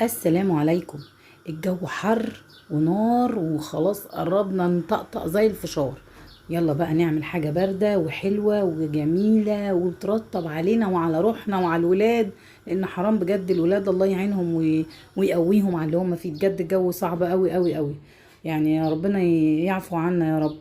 السلام عليكم. الجو حر ونار وخلاص قربنا نطقطق زي الفشار. يلا بقى نعمل حاجة باردة وحلوة وجميلة وترطب علينا وعلى روحنا وعلى الولاد، لأن حرام بجد الولاد الله يعينهم ويقويهم على اللي هم فيه. بجد الجو صعب قوي قوي قوي، يعني يا ربنا يعفو عنا يا رب.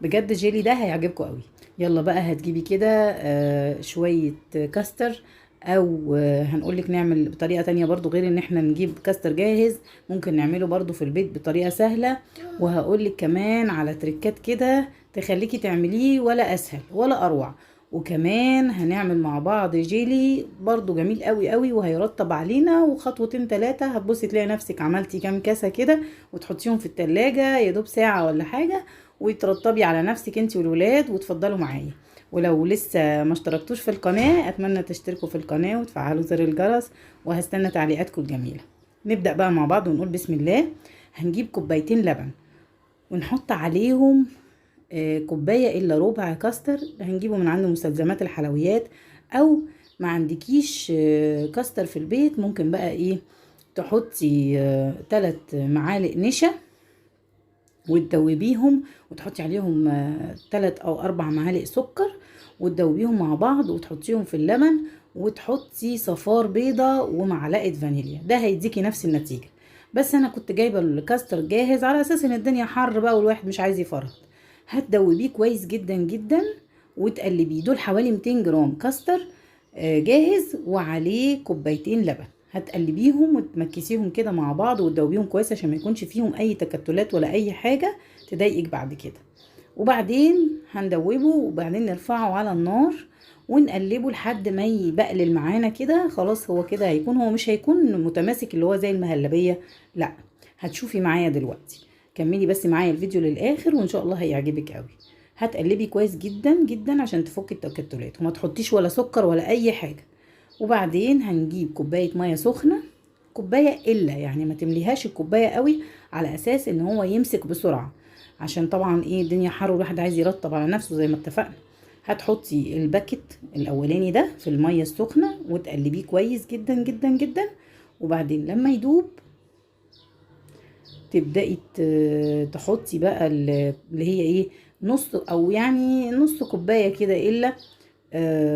بجد جيلي ده هيعجبكم قوي. يلا بقى هتجيبي كده شوية كاستر، او هنقولك نعمل بطريقة تانية برضو غير ان احنا نجيب كاستر جاهز. ممكن نعمله برضو في البيت بطريقة سهلة، وهقولك كمان على تريكات كده تخليكي تعمليه ولا اسهل ولا اروع. وكمان هنعمل مع بعض جيلي برضو جميل قوي قوي وهيرطب علينا، وخطوتين تلاتة هتبصي تلاقي نفسك عملتي كام كاسة كده وتحطيهم في التلاجة يا دوب ساعة ولا حاجة، وترطبي على نفسك انت والولاد وتفضلوا معايا. ولو لسه ما اشتركتوش في القناة اتمنى تشتركوا في القناة وتفعلوا زر الجرس، وهستنى تعليقاتكم الجميلة. نبدأ بقى مع بعض ونقول بسم الله. هنجيب كوبايتين لبن ونحط عليهم كوباية الا ربع كاستر، هنجيبه من عند مستلزمات الحلويات. او ما عندكيش كاستر في البيت، ممكن بقى ايه تحطي 3 معالق نشا وتدوبيهم، وتحطي عليهم 3 أو 4 معالق سكر وتدوبيهم مع بعض وتحطيهم في اللبن، وتحطي صفار بيضة ومعلقة فانيليا. ده هيديكي نفس النتيجة. بس انا كنت جايبة الكاستر جاهز على اساس ان الدنيا حر بقى والواحد مش عايز يفرط. هتدوبيه كويس جدا جدا وتقلبيه. دول حوالي 200 جرام كاستر جاهز وعليه كوبايتين لبن. هتقلبيهم وتمكسيهم كده مع بعض وتدوبيهم كويس عشان ما يكونش فيهم اي تكتلات ولا اي حاجة تضايقك بعد كده. وبعدين هندوبه وبعدين نرفعه على النار ونقلبه لحد ما يبقلل معانا كده. خلاص هو كده هيكون، هو مش هيكون متماسك اللي هو زي المهلبية، لا. هتشوفي معايا دلوقتي، كملي بس معايا الفيديو للاخر وان شاء الله هيعجبك قوي. هتقلبي كويس جدا جدا عشان تفكي التكتلات، وما تحطيش ولا سكر ولا اي حاجة. وبعدين هنجيب كوباية مية سخنة، كوباية الا يعني ما تمليهاش الكوباية قوي على اساس ان هو يمسك بسرعة، عشان طبعا ايه الدنيا حر والواحد عايز يرطب على نفسه زي ما اتفقنا. هتحطي الباكت الاولاني ده في المية السخنة وتقلبيه كويس جدا جدا جدا. وبعدين لما يدوب تبدأي تحطي بقى اللي هي ايه نص او يعني نص كوباية كده الا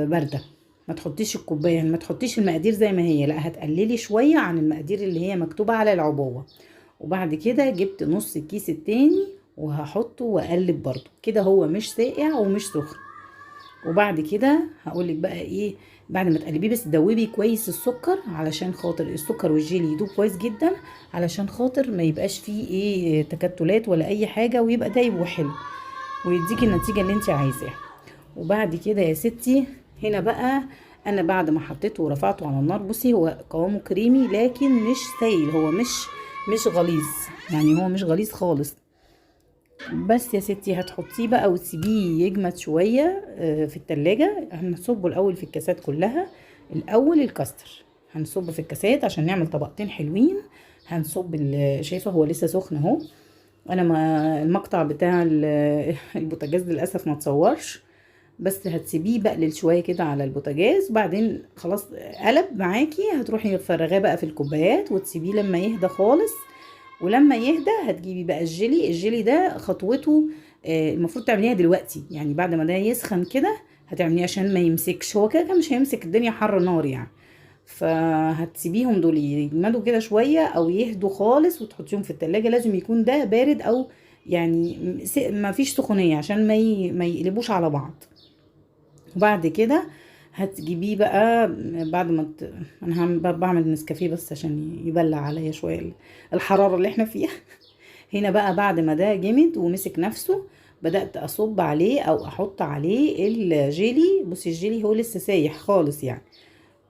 باردة. ما تحطيش الكوبايه، يعني ما تحطيش المقادير زي ما هي، لا هتقللي شويه عن المقادير اللي هي مكتوبه على العبوه. وبعد كده جبت نص الكيس التاني وهحطه واقلب برضو كده، هو مش ساقع ومش سخن. وبعد كده هقولك بقى ايه بعد ما تقلبيه، بس دوبي كويس السكر علشان خاطر السكر والجيلي يدوب كويس جدا، علشان خاطر ما يبقاش فيه ايه تكتلات ولا اي حاجه، ويبقى دايب وحلو ويديكي النتيجه اللي انت عايزاها. وبعد كده يا ستي هنا بقى انا بعد ما حطيته ورفعته على النار، بصي هو قوامه كريمي لكن مش سايل، هو مش غليظ، يعني هو مش غليظ خالص. بس يا ستي هتحطيه بقى وتسيبيه يجمد شويه في التلاجة. هنصبه الاول في الكاسات كلها. الاول الكاستر هنصب في الكاسات عشان نعمل طبقتين حلوين. هنصب شايفه هو لسه سخن اهو. انا ما المقطع بتاع البوتاجاز للاسف ما تصورش، بس هتسيبيه بقلل شويه كده على البوتاجاز. بعدين خلاص قلب معاكي، هتروحي مفرغاه بقى في الكوبايات وتسيبيه لما يهدى خالص. ولما يهدى هتجيبي بقى الجيلي ده خطوته المفروض تعمليها دلوقتي، يعني بعد ما ده يسخن كده هتعمليه عشان ما يمسكش. هو كده كده مش هيمسك، الدنيا حر نار يعني. فهتسيبيهم دول يجمدوا كده شويه او يهدوا خالص وتحطيهم في التلاجة. لازم يكون ده بارد او يعني ما فيش سخونيه عشان ما يقلبوش على بعض. وبعد كده هتجيبيه بقى بعد ما انا بعمل نسكافيه بس عشان يبلع عليا شويه الحراره اللي احنا فيها. هنا بقى بعد ما ده جمد ومسك نفسه بدأت اصب عليه او احط عليه الجيلي. بصي الجيلي هو لسه سايح خالص يعني،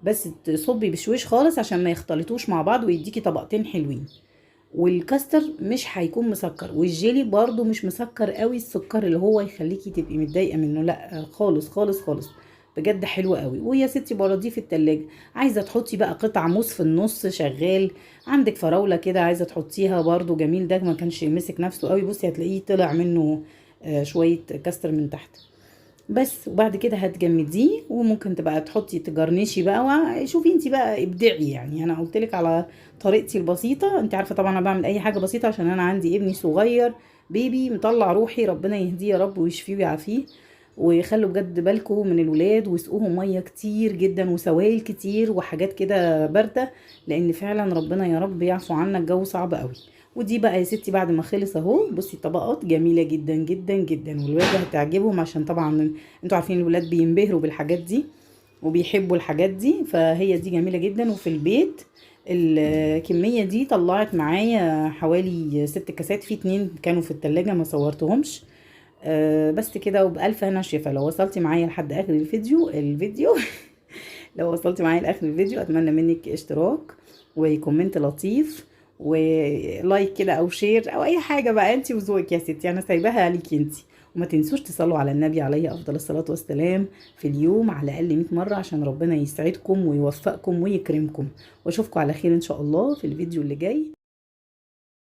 بس تصبي بشويش خالص عشان ما يختلطوش مع بعض ويديكي طبقتين حلوين. والكاستر مش هيكون مسكر، والجيلي برضو مش مسكر قوي السكر اللي هو يخليكي تبقي متضايقه منه، لا خالص خالص خالص. بجد حلو قوي. ويا ستي برديه في التلاجة. عايزه تحطي بقى قطع موز في النص شغال، عندك فراوله كده عايزه تحطيها برضو جميل. ده ما كانش يمسك نفسه قوي، بصي هتلاقيه طلع منه شويه كاستر من تحت. بس وبعد كده هتجمديه، وممكن تبقى تحطي تجرنشي بقى، وشوفي انت بقى ابدعي. يعني انا قلت لك على طريقتي البسيطه، انت عارفه طبعا انا بعمل اي حاجه بسيطه عشان انا عندي ابني صغير بيبي مطلع روحي، ربنا يهديه يا رب ويشفيه ويعافيه. ويخلوا بجد بالكم من الولاد، ويسقوهم ميه كتير جدا وسوائل كتير وحاجات كده بارده، لان فعلا ربنا يا رب يعفو عنا، الجو صعب قوي. ودي بقى يا ستي بعد ما خلص اهو، بصي طبقات جميله جدا جدا جدا، والولاد هتعجبهم عشان طبعا انتوا عارفين الولاد بينبهروا بالحاجات دي وبيحبوا الحاجات دي، فهي دي جميله جدا. وفي البيت الكميه دي طلعت معايا حوالي 6 كاسات، في 2 كانوا في التلاجة ما صورتهمش. بس كده، وبألف هنا شفا. لو وصلتي معايا لحد آخر الفيديو لو وصلتي معايا لآخر الفيديو أتمنى منك اشتراك وكومنت لطيف ولايك كده أو شير أو أي حاجة بقى، انتي وذوقك يا ستي، أنا سايباها ليكي انتي. وما تنسوش تصلوا على النبي عليه أفضل الصلاة والسلام في اليوم على الأقل 100 مرة، عشان ربنا يسعدكم ويوفقكم ويكرمكم. وأشوفكم على خير إن شاء الله في الفيديو اللي جاي.